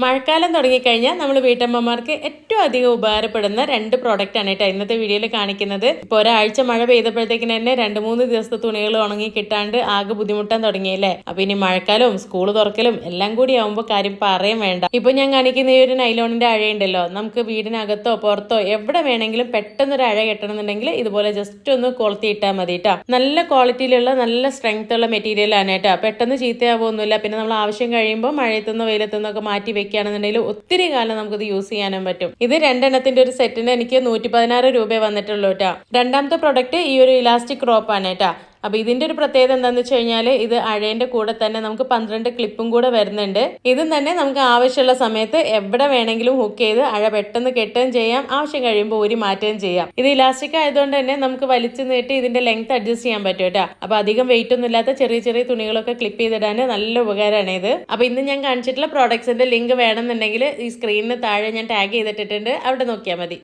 മഴക്കാലം തുടങ്ങിക്കഴിഞ്ഞാൽ നമ്മൾ വീട്ടമ്മമാർക്ക് ഏറ്റവും അധികം ഉപകാരപ്പെടുന്ന രണ്ട് പ്രോഡക്റ്റ് ആണ് കേട്ടോ ഇന്നത്തെ വീഡിയോയിൽ കാണിക്കുന്നത്. ഇപ്പോൾ ഒരാഴ്ച മഴ പെയ്തപ്പോഴത്തേക്കിന് തന്നെ 2-3 ദിവസത്തെ തുണികൾ ഉണങ്ങി കിട്ടാണ്ട് ആകെ ബുദ്ധിമുട്ടാൻ തുടങ്ങിയല്ലേ. അപ്പൊ ഇനി മഴക്കാലവും സ്കൂൾ തുറക്കലും എല്ലാം കൂടി ആവുമ്പോൾ കാര്യം പറയാൻ വേണ്ട. ഇപ്പൊ ഞാൻ കാണിക്കുന്ന ഈ ഒരു നൈലോണിന്റെ അഴയുണ്ടല്ലോ, നമുക്ക് വീടിനകത്തോ പുറത്തോ എവിടെ വേണമെങ്കിലും പെട്ടെന്നൊരു അഴ കെട്ടണമെന്നുണ്ടെങ്കിൽ ഇതുപോലെ ജസ്റ്റ് ഒന്ന് കൊളുത്തി ഇട്ടാൽ മതി കേട്ടോ. നല്ല ക്വാളിറ്റിയിലുള്ള നല്ല സ്ട്രെങ്ത് ഉള്ള മെറ്റീരിയൽ ആണ് കേട്ടോ. പെട്ടെന്ന് ചീത്തയാവൊന്നുമില്ല. പിന്നെ നമ്മൾ ആവശ്യം കഴിയുമ്പോൾ മഴയത്തുനിന്നോ വെയിലത്തുനിന്നോ ഒക്കെ മാറ്റി വെക്കുകയാണെന്നുണ്ടെങ്കിൽ ഒത്തിരി കാലം നമുക്കിത് യൂസ് ചെയ്യാനും പറ്റും. ഇത് രണ്ടെണ്ണത്തിന്റെ ഒരു സെറ്റിന് എനിക്ക് 116 രൂപ വന്നിട്ടുള്ളൂ കേട്ടോ. രണ്ടാമത്തെ പ്രൊഡക്റ്റ് ഈ ഒരു ഇലാസ്റ്റിക് റോപ്പ് ആണ് കേട്ടോ. അപ്പൊ ഇതിന്റെ ഒരു പ്രത്യേകത എന്താണെന്ന് വെച്ച് കഴിഞ്ഞാൽ ഇത് അഴേന്റെ കൂടെ തന്നെ നമുക്ക് 12 ക്ലിപ്പും കൂടെ വരുന്നുണ്ട്. ഇതും തന്നെ നമുക്ക് ആവശ്യമുള്ള സമയത്ത് എവിടെ വേണമെങ്കിലും ഹുക്ക് ചെയ്ത് അഴ പെട്ടെന്ന് കെട്ടുകയും ചെയ്യാം, ആവശ്യം കഴിയുമ്പോൾ ഊരി മാറ്റുകയും ചെയ്യാം. ഇത് ഇലാസ്റ്റിക് ആയതുകൊണ്ട് തന്നെ നമുക്ക് വലിച്ചു നീട്ടി ഇതിന്റെ ലെങ്ത് അഡ്ജസ്റ്റ് ചെയ്യാൻ പറ്റും കേട്ടോ. അപ്പൊ അധികം വെയിറ്റ് ഒന്നും ഇല്ലാത്ത ചെറിയ ചെറിയ തുണികളൊക്കെ ക്ലിപ്പ് ചെയ്തിടാൻ നല്ല ഉപകാരമാണ് ഇത്. അപ്പൊ ഇന്ന് ഞാൻ കാണിച്ചിട്ടുള്ള പ്രോഡക്ട്സിന്റെ ലിങ്ക് വേണമെന്നുണ്ടെങ്കിൽ ഈ സ്ക്രീനിന് താഴെ ഞാൻ ടാഗ് ചെയ്തിട്ടിട്ടുണ്ട്, അവിടെ നോക്കിയാൽ മതി.